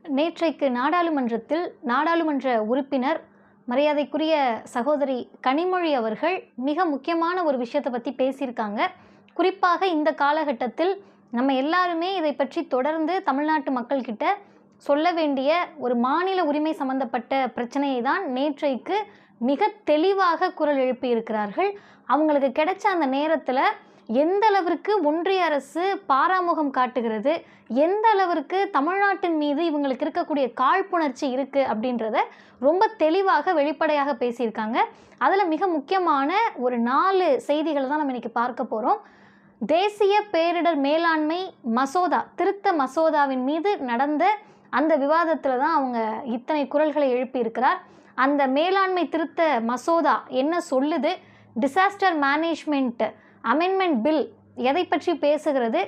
நேற்றைக்கு நாடாளுமன்றத்தில் நாடாளுமன்ற உறுப்பினர் மரியாதைக்குரிய சகோதரி கனிமொழி அவர்கள் மிக முக்கியமான ஒரு விஷயத்தை பற்றி பேசியிருக்காங்க. குறிப்பாக இந்த காலகட்டத்தில் நம்ம எல்லாருமே இதை பற்றி தொடர்ந்து தமிழ்நாட்டு மக்கள்கிட்ட சொல்ல வேண்டிய ஒரு மாநில உரிமை சம்பந்தப்பட்ட பிரச்சனையை தான் நேற்றைக்கு மிக தெளிவாக குரல் எழுப்பியிருக்கிறார்கள். அவங்களுக்கு கிடைச்ச அந்த நேரத்தில் எந்த அளவிற்கு ஒன்றிய அரசு பாராமுகம் காட்டுகிறது, எந்த அளவிற்கு தமிழ்நாட்டின் மீது இவங்களுக்கு இருக்கக்கூடிய காழ்ப்புணர்ச்சி இருக்குது அப்படின்றத ரொம்ப தெளிவாக வெளிப்படையாக பேசியிருக்காங்க. அதில் மிக முக்கியமான ஒரு 4 செய்திகளை தான் நம்ம இன்றைக்கி பார்க்க போகிறோம். தேசிய பேரிடர் மேலாண்மை மசோதா திருத்த மசோதாவின் மீது நடந்த அந்த விவாதத்தில் தான் அவங்க இத்தனை குரல்களை எழுப்பியிருக்கிறார். அந்த மேலாண்மை திருத்த மசோதா என்ன சொல்லுது, டிசாஸ்டர் மேனேஜ்மெண்ட் அமெண்ட்மெண்ட் பில் எதை பற்றி பேசுகிறது,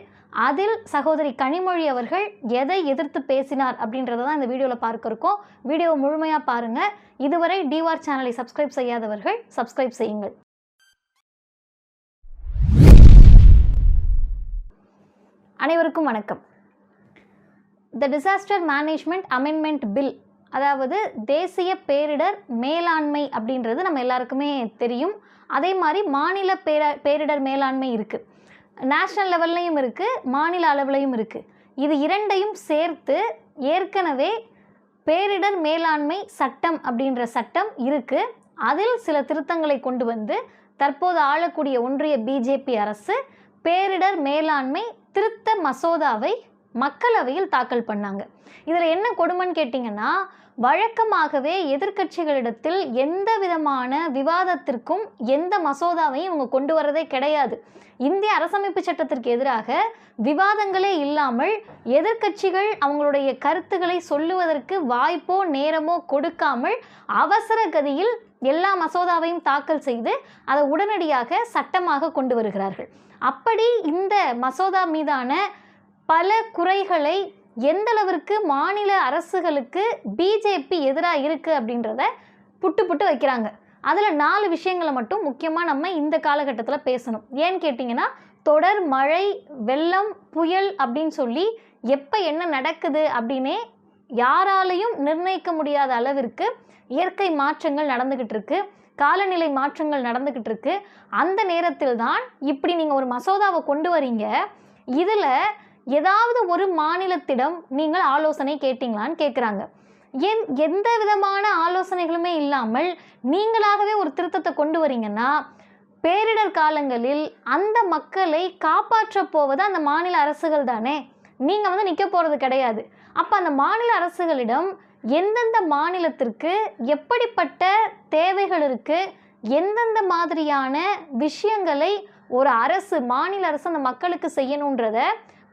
அதில் சகோதரி கனிமொழி அவர்கள் எதை எதிர்த்து பேசினார் அப்படின்றத தான் இந்த வீடியோவில் பார்க்க இருக்கோம். வீடியோவை முழுமையாக பாருங்கள். இதுவரை டிவார் சேனலை சப்ஸ்கிரைப் செய்யாதவர்கள் சப்ஸ்கிரைப் செய்யுங்கள். அனைவருக்கும் வணக்கம். த டிசாஸ்டர் மேனேஜ்மெண்ட் அமெண்ட்மெண்ட் பில், அதாவது தேசிய பேரிடர் மேலாண்மை அப்படின்றது நம்ம எல்லாருக்குமே தெரியும். அதே மாதிரி மாநில பேரிடர் மேலாண்மை இருக்குது, நேஷ்னல் லெவல்லையும் இருக்குது, மாநில அளவுலையும் இருக்குது. இது இரண்டையும் சேர்த்து ஏற்கனவே பேரிடர் மேலாண்மை சட்டம் அப்படின்ற சட்டம் இருக்குது. அதில் சில திருத்தங்களை கொண்டு வந்து தற்போது ஆளக்கூடிய ஒன்றிய பிஜேபி அரசு பேரிடர் மேலாண்மை திருத்த மசோதாவை மக்களவையில் தாக்கல் பண்ணாங்க. இதில் என்ன கொடுமைன்னு கேட்டிங்கன்னா, வழக்கமாகவே எதிர்க்கட்சிகளிடத்தில் எந்த விதமான விவாதத்திற்கும் எந்த மசோதாவையும் இவங்க கொண்டு வரதே கிடையாது. இந்திய அரசமைப்பு சட்டத்திற்கு எதிராக விவாதங்களே இல்லாமல் எதிர்க்கட்சிகள் அவங்களுடைய கருத்துக்களை சொல்லுவதற்கு வாய்ப்போ நேரமோ கொடுக்காமல் அவசர கதியில் எல்லா மசோதாவையும் தாக்கல் செய்து அதை உடனடியாக சட்டமாக கொண்டு வருகிறார்கள். அப்படி இந்த மசோதா மீதான பல குறைகளை எந்த அளவிற்கு மாநில அரசுகளுக்கு பிஜேபி எதிராக இருக்குது அப்படின்றத புட்டு வைக்கிறாங்க. அதில் 4 விஷயங்களை மட்டும் முக்கியமாக நம்ம இந்த காலகட்டத்தில் பேசணும். ஏன்னு கேட்டிங்கன்னா, தொடர் மழை, வெள்ளம், புயல் அப்படின்னு சொல்லி எப்போ என்ன நடக்குது அப்படின்னே யாராலையும் நிர்ணயிக்க முடியாத அளவிற்கு இயற்கை மாற்றங்கள் நடந்துக்கிட்டு இருக்கு, காலநிலை மாற்றங்கள் நடந்துக்கிட்டு இருக்கு. அந்த நேரத்தில் தான் இப்படி நீங்கள் ஒரு மசோதாவை கொண்டு வரீங்க. இதில் ஏதாவது ஒரு மாநிலத்திடம் நீங்கள் ஆலோசனை கேட்டிங்களான்னு கேட்குறாங்க. எந்த விதமான ஆலோசனைகளுமே இல்லாமல் நீங்களாகவே ஒரு திருத்தத்தை கொண்டு வரீங்கன்னா, பேரிடர் காலங்களில் அந்த மக்களை காப்பாற்ற போவது அந்த மாநில அரசுகள் தானே, நீங்கள் நிற்க போகிறது கிடையாது. அப்போ அந்த மாநில அரசுகளிடம் எந்தெந்த மாநிலத்திற்கு எப்படிப்பட்ட தேவைகள் இருக்குது, எந்தெந்த மாதிரியான விஷயங்களை ஒரு அரசு மாநில அரசு அந்த மக்களுக்கு செய்யணுன்றத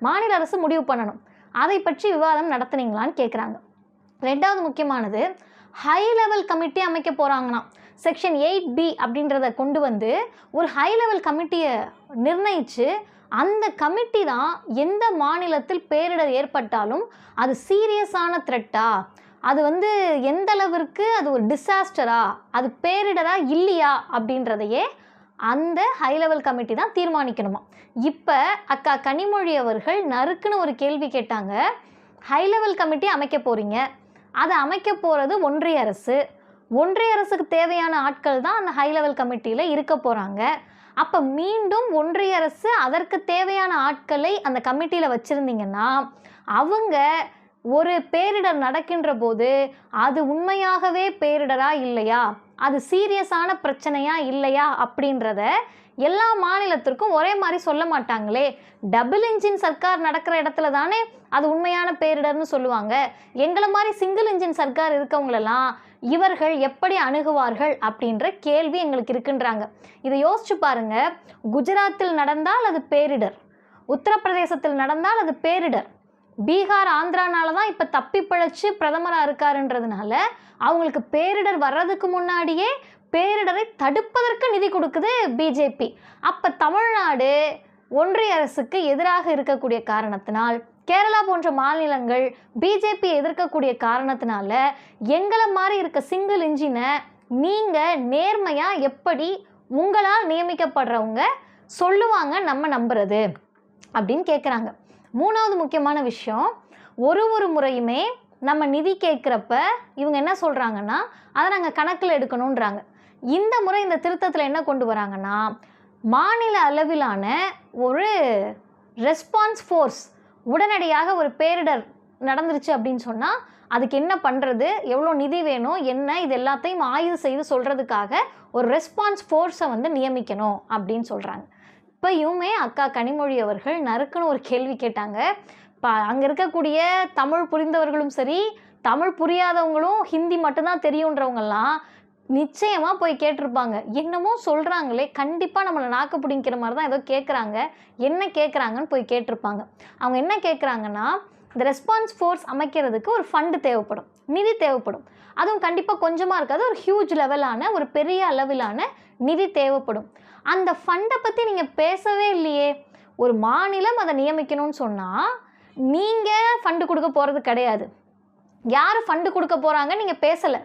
மாநில அரசு முடிவு பண்ணணும். அதை பற்றி விவாதம் நடத்துனீங்களான்னு கேட்குறாங்க. 2வது முக்கியமானது, ஹை லெவல் கமிட்டி அமைக்க போகிறாங்களாம். செக்ஷன் 8B அப்படின்றத கொண்டு வந்து ஒரு ஹை லெவல் கமிட்டியை நிர்ணயித்து அந்த கமிட்டி தான் எந்த மாநிலத்தில் பேரிடர் ஏற்பட்டாலும் அது சீரியஸான த்ரெட்டா, அது எந்த அளவிற்கு அது ஒரு டிசாஸ்டரா, அது பேரிடரா இல்லையா அப்படின்றதையே அந்த ஹை லெவல் கமிட்டி தான் தீர்மானிக்கணுமா. இப்போ அக்கா கனிமொழி அவர்கள் நறுக்குன்னு ஒரு கேள்வி கேட்டாங்க. ஹை லெவல் கமிட்டி அமைக்க போகிறீங்க, அதை அமைக்க போகிறது ஒன்றிய அரசு, ஒன்றிய அரசுக்கு தேவையான ஆட்கள் தான் அந்த ஹை லெவல் கமிட்டியில் இருக்க போகிறாங்க. அப்போ மீண்டும் ஒன்றிய அரசு அதற்கு தேவையான ஆட்களை அந்த கமிட்டியில் வச்சுருந்தீங்கன்னா, அவங்க ஒரு பேரிடர் நடக்கின்ற போது அது உண்மையாகவே பேரிடரா இல்லையா, அது சீரியஸான பிரச்சனையா இல்லையா அப்படின்றத எல்லா மாநிலத்திற்கும் ஒரே மாதிரி சொல்ல மாட்டாங்களே. டபுள் இன்ஜின் சர்க்கார் நடக்கிற இடத்துல தானே அது உண்மையான பேரிடர்னு சொல்லுவாங்க. எங்களை மாதிரி சிங்கிள் இன்ஜின் சர்க்கார் இருக்கவங்களெல்லாம் இவர்கள் எப்படி அணுகுவார்கள் அப்படின்ற கேள்வி எங்களுக்கு இருக்குன்றாங்க. இதை யோசிச்சு பாருங்க. குஜராத்தில் நடந்தால் அது பேரிடர், உத்தரப்பிரதேசத்தில் நடந்தால் அது பேரிடர், பீகார் ஆந்திரானால தான் இப்போ தப்பி பிழைச்சி பிரதமராக இருக்காருன்றதுனால அவங்களுக்கு பேரிடர் வர்றதுக்கு முன்னாடியே பேரிடரை தடுப்பதற்கு நிதி கொடுக்குது பிஜேபி. அப்போ தமிழ்நாடு ஒன்றிய அரசுக்கு எதிராக இருக்கக்கூடிய காரணத்தினால், கேரளா போன்ற மாநிலங்கள் பிஜேபி எதிர்க்கக்கூடிய காரணத்தினால எங்களை மாதிரி இருக்க சிங்கிள் இன்ஜினை நீங்கள் நேர்மையாக எப்படி உங்களால் நியமிக்கப்படுறவங்க சொல்லுவாங்க நம்ம நம்புறது அப்படின்னு கேட்குறாங்க. 3வது முக்கியமான விஷயம், ஒரு முறையுமே நம்ம நிதி கேட்குறப்ப இவங்க என்ன சொல்கிறாங்கன்னா அதை நாங்கள் கணக்கில் எடுக்கணுன்றாங்க. இந்த முறை இந்த திருத்தத்தில் என்ன கொண்டு வராங்கன்னா, மாநில அளவிலான ஒரு ரெஸ்பான்ஸ் ஃபோர்ஸ், உடனடியாக ஒரு பேரிடர் நடந்துருச்சு அப்படின்னு சொன்னால் அதுக்கு என்ன பண்ணுறது, எவ்வளோ நிதி வேணும், என்ன, இது எல்லாத்தையும் ஆய்வு செய்து சொல்கிறதுக்காக ஒரு ரெஸ்பான்ஸ் ஃபோர்ஸை வந்து நியமிக்கணும் அப்படின்னு சொல்கிறாங்க. இப்போயுமே அக்கா கனிமொழி அவர்கள் நறுக்குன்னு ஒரு கேள்வி கேட்டாங்க. அங்கே இருக்கக்கூடிய தமிழ் புரிந்தவர்களும் சரி, தமிழ் புரியாதவங்களும் ஹிந்தி மட்டும்தான் தெரியுன்றவங்கெல்லாம் நிச்சயமாக போய் கேட்டிருப்பாங்க. என்னமோ சொல்கிறாங்களே, கண்டிப்பாக நம்மளை நாக்கு பிடிங்கிற மாதிரி தான் ஏதோ கேட்குறாங்க, என்ன கேட்குறாங்கன்னு போய் கேட்டிருப்பாங்க. அவங்க என்ன கேட்குறாங்கன்னா, இந்த ரெஸ்பான்ஸ் ஃபோர்ஸ் அமைக்கிறதுக்கு ஒரு ஃபண்டு தேவைப்படும், நிதி தேவைப்படும். அதுவும் கண்டிப்பாக கொஞ்சமாக இருக்காது, ஒரு ஹியூஜ் லெவலான, ஒரு பெரிய அளவிலான நிதி தேவைப்படும். அந்த ஃபண்டை பற்றி நீங்கள் பேசவே இல்லையே. ஒரு மாநிலம் அதை நியமிக்கணும்னு சொன்னால் நீங்கள் ஃபண்டு கொடுக்க போகிறது கிடையாது. யார் ஃபண்டு கொடுக்க போகிறாங்க நீங்கள் பேசலை.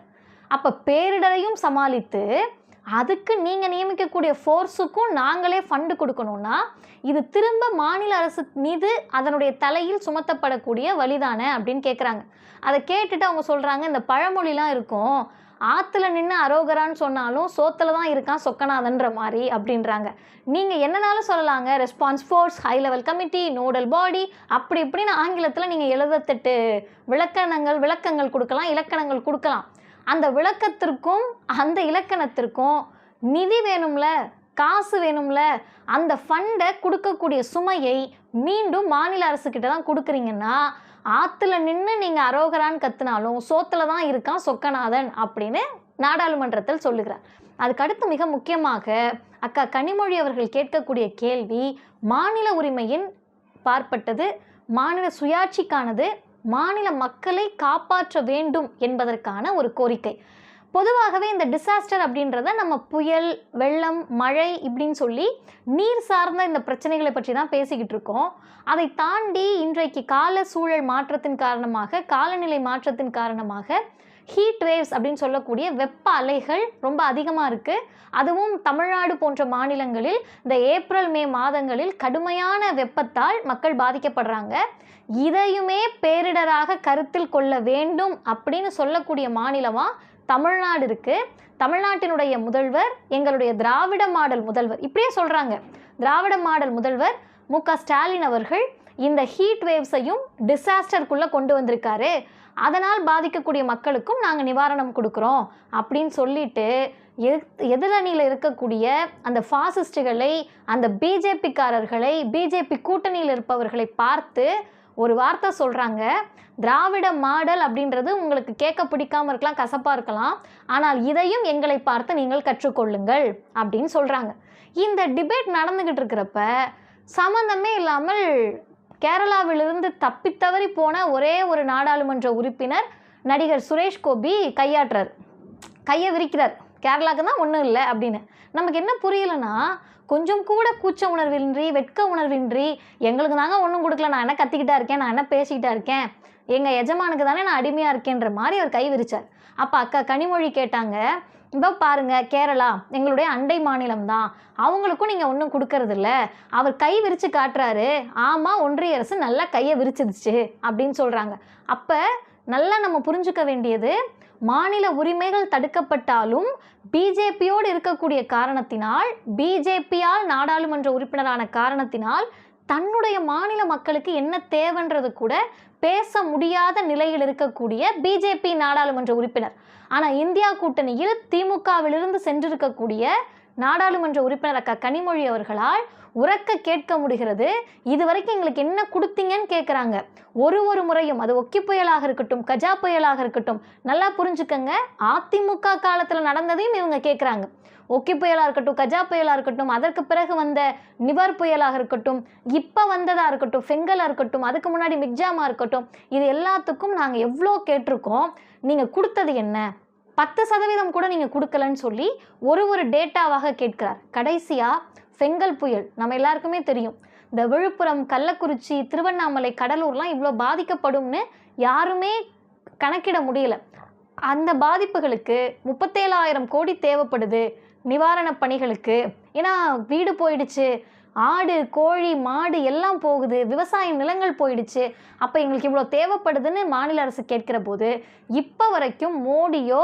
அப்போ பேரிடரையும் சமாளித்து அதுக்கு நீங்கள் நியமிக்கக்கூடிய ஃபோர்ஸுக்கும் நாங்களே ஃபண்டு கொடுக்கணும்னா இது திரும்ப மாநில அரசு மீது அதனுடைய தலையில் சுமத்தப்படக்கூடிய வழிதானே அப்படின்னு கேட்குறாங்க. அதை கேட்டுட்டு அவங்க சொல்கிறாங்க, இந்த பழமொழிலாம் இருக்கும், ஆற்றுல நின்று அரோகரான்னு சொன்னாலும் சோத்தில் தான் இருக்கான் சொக்கநாதன்ற மாதிரி அப்படின்றாங்க. நீங்கள் என்னன்னாலும் சொல்லலாங்க, response force, high level committee, nodal body, அப்படி இப்படின்னு ஆங்கிலத்தில் நீங்கள் 78 விளக்கங்கள் கொடுக்கலாம், இலக்கணங்கள் கொடுக்கலாம். அந்த விளக்கத்திற்கும் அந்த இலக்கணத்திற்கும் நிதி வேணும்ல, காசு வேணும்ல. அந்த ஃபண்டை கொடுக்கக்கூடிய சுமையை மீண்டும் மாநில அரசுக்கிட்ட தான் கொடுக்குறீங்கன்னா, ஆற்றுல நின்று நீங்கள் அரோகரான்னு கத்துனாலும் சோத்தில் தான் இருக்கான் சொக்கநாதன் அப்படின்னு நாடாளுமன்றத்தில் சொல்லுகிறார். அதுக்கடுத்து மிக முக்கியமாக அக்கா கனிமொழி அவர்கள் கேட்கக்கூடிய கேள்வி மாநில உரிமையின் பார்ப்பட்டது, மாநில சுயாட்சிக்கானது, மாநில மக்களை காப்பாற்ற வேண்டும் என்பதற்கான ஒரு கோரிக்கை. பொதுவாகவே இந்த டிசாஸ்டர் அப்படின்றத நம்ம புயல், வெள்ளம், மழை இப்படின்னு சொல்லி நீர் சார்ந்த இந்த பிரச்சனைகளை பற்றி தான் பேசிக்கிட்டு இருக்கோம். அதை தாண்டி இன்றைக்கு கால சூழல் மாற்றத்தின் காரணமாக, காலநிலை மாற்றத்தின் காரணமாக ஹீட் வேவ்ஸ் அப்படின்னு சொல்லக்கூடிய வெப்ப அலைகள் ரொம்ப அதிகமாக இருக்குது. அதுவும் தமிழ்நாடு போன்ற மாநிலங்களில் இந்த ஏப்ரல் மே மாதங்களில் கடுமையான வெப்பத்தால் மக்கள் பாதிக்கப்படுறாங்க. இதையுமே பேரிடராக கருத்தில் கொள்ள வேண்டும் அப்படின்னு சொல்லக்கூடிய மாநிலமாக தமிழ்நாடு இருக்குது. தமிழ்நாட்டினுடைய முதல்வர் எங்களுடைய திராவிட மாடல் முதல்வர், இப்படியே சொல்கிறாங்க, திராவிட மாடல் முதல்வர் மு.க. ஸ்டாலின் அவர்கள் இந்த ஹீட் வேவ்ஸையும் டிசாஸ்டருக்குள்ளே கொண்டு வந்திருக்காரு. அதனால் பாதிக்கக்கூடிய மக்களுக்கும் நாங்கள் நிவாரணம் கொடுக்குறோம் அப்படின்னு சொல்லிட்டு எதிரணியில் இருக்கக்கூடிய அந்த ஃபாசிஸ்டுகளை, அந்த பிஜேபிக்காரர்களை, பிஜேபி கூட்டணியில் இருப்பவர்களை பார்த்து ஒரு வார்த்தை சொல்கிறாங்க, திராவிட மாடல் அப்படின்றது உங்களுக்கு கேட்க பிடிக்காமல் இருக்கலாம், கசப்பாக இருக்கலாம், ஆனால் இதையும் எங்களை பார்த்து நீங்கள் கற்றுக்கொள்ளுங்கள் அப்படின்னு சொல்கிறாங்க. இந்த டிபேட் நடந்துக்கிட்டு இருக்கிறப்ப சம்மந்தமே இல்லாமல் கேரளாவிலிருந்து தப்பித்தவறி போன ஒரே ஒரு நாடாளுமன்ற உறுப்பினர் நடிகர் சுரேஷ் கோபி கையை விரிக்கிறார், கேரளாவுக்கு தான் ஒன்றும் இல்லை அப்படின்னு. நமக்கு என்ன புரியலைன்னா, கொஞ்சம் கூட கூச்ச உணர்வின்றி, வெட்க உணர்வின்றி, எங்களுக்கு தாங்க ஒன்றும் கொடுக்கல, நான் என்ன கத்திக்கிட்டா இருக்கேன், நான் என்ன பேசிக்கிட்டா இருக்கேன், எங்கள் எஜமானுக்கு தானே நான் அடிமையாக இருக்கேன்ற மாதிரி அவர் கை விரிச்சார். அப்போ அக்கா கனிமொழி கேட்டாங்க, இதோ பாருங்க, கேரளா எங்களுடைய அண்டை மாநிலம் தான், அவங்களுக்கும் நீங்கள் ஒன்றும் கொடுக்கறதில்ல. அவர் கை விரித்து காட்டுறாரு, ஆமாம் ஒன்றிய அரசு நல்லா கையை விரிச்சிருச்சு அப்படின்னு சொல்கிறாங்க. அப்போ நல்லா நம்ம புரிஞ்சுக்க வேண்டியது, மாநில உரிமைகள் தடுக்கப்பட்டாலும் பிஜேபியோடு இருக்கக்கூடிய காரணத்தினால், பிஜேபியால் நாடாளுமன்ற உறுப்பினரான காரணத்தினால் தன்னுடைய மாநில மக்களுக்கு என்ன தேவைன்றது கூட பேச முடியாத நிலையில் இருக்கக்கூடிய பிஜேபி நாடாளுமன்ற உறுப்பினர். ஆனால் இந்தியா கூட்டணியில் திமுகவிலிருந்து சென்றிருக்கக்கூடிய நாடாளுமன்ற உறுப்பினர் அக்கா கனிமொழி அவர்களால் உரக்க கேட்க முடிகிறது, இதுவரைக்கும் எங்களுக்கு என்ன கொடுத்தீங்கன்னு கேட்குறாங்க. ஒரு முறையும், அது ஒக்கி புயலாக இருக்கட்டும், கஜா புயலாக இருக்கட்டும், நல்லா புரிஞ்சுக்கங்க, அதிமுக காலத்தில் நடந்ததையும் இவங்க கேட்குறாங்க. ஒக்கி புயலாக இருக்கட்டும், கஜா புயலாக இருக்கட்டும், அதற்கு பிறகு வந்த நிவர் புயலாக இருக்கட்டும், இப்போ வந்ததாக இருக்கட்டும், ஃபெங்கலாக இருக்கட்டும், அதுக்கு முன்னாடி மிக்ஜாமாக இருக்கட்டும், இது எல்லாத்துக்கும் நாங்கள் எவ்வளோ கேட்டிருக்கோம், நீங்கள் கொடுத்தது என்ன, 10% கூட நீங்கள் கொடுக்கலன்னு சொல்லி ஒரு டேட்டாவாக கேட்கிறார். கடைசியாக ஃபெங்கல் புயல் நம்ம எல்லாருக்குமே தெரியும், இந்த விழுப்புரம், கள்ளக்குறிச்சி, திருவண்ணாமலை, கடலூர்லாம் இவ்வளோ பாதிக்கப்படும்னு யாருமே கணக்கிட முடியல. அந்த பாதிப்புகளுக்கு 37,000 கோடி தேவைப்படுது நிவாரணப் பணிகளுக்கு. ஏன்னா வீடு போயிடுச்சு, ஆடு கோழி மாடு எல்லாம் போகுது, விவசாய நிலங்கள் போயிடுச்சு, அப்போ எங்களுக்கு இவ்வளோ தேவைப்படுதுன்னு மாநில அரசு கேட்கிற போது இப்போ வரைக்கும் மோடியோ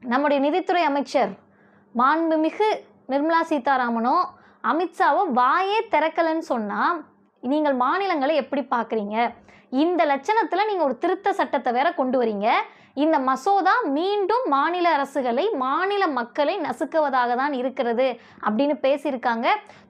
நம்முடைய நிதித்துறை அமைச்சர் மாண்புமிகு நிர்மலா சீதாராமனோ அமித்ஷாவோ வாயே திறக்கலைன்னு சொன்னால் நீங்கள் மாநிலங்களை எப்படி பார்க்குறீங்க? இந்த லட்சணத்தில் நீங்கள் ஒரு திருத்த சட்டத்தை வேற கொண்டு வரீங்க. இந்த மசோதா மீண்டும் மாநில அரசுகளை மாநில மக்களை நசுக்குவதாக தான் இருக்கிறது அப்படின்னு பேசியிருக்காங்க.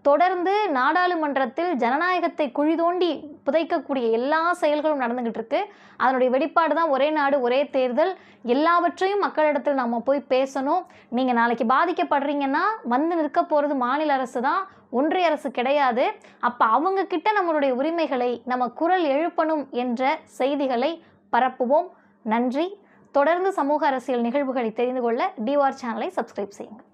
தொடர்ந்து நாடாளுமன்றத்தில் ஜனநாயகத்தை குழி தோண்டி புதைக்கக்கூடிய எல்லா செயல்களும் நடந்துகிட்டு இருக்கு. அதனுடைய வெளிப்பாடு தான் ஒரே நாடு ஒரே தேர்தல். எல்லாவற்றையும் மக்களிடத்தில் நம்ம போய் பேசணும். நீங்கள் நாளைக்கு பாதிக்கப்படுறீங்கன்னா வந்து நிற்க போகிறது மாநில அரசு தான், ஒன்றிய அரசு கிடையாது. அப்போ அவங்க கிட்ட நம்மளுடைய உரிமைகளை நம்ம குரல் எழுப்பணும் என்ற செய்திகளை பரப்புவோம். நன்றி. தொடர்ந்து சமூக அரசியல் நிகழ்வுகளை தெரிந்து கொள்ள டிவார் சேனலை சப்ஸ்கிரைப் செய்யுங்கள்.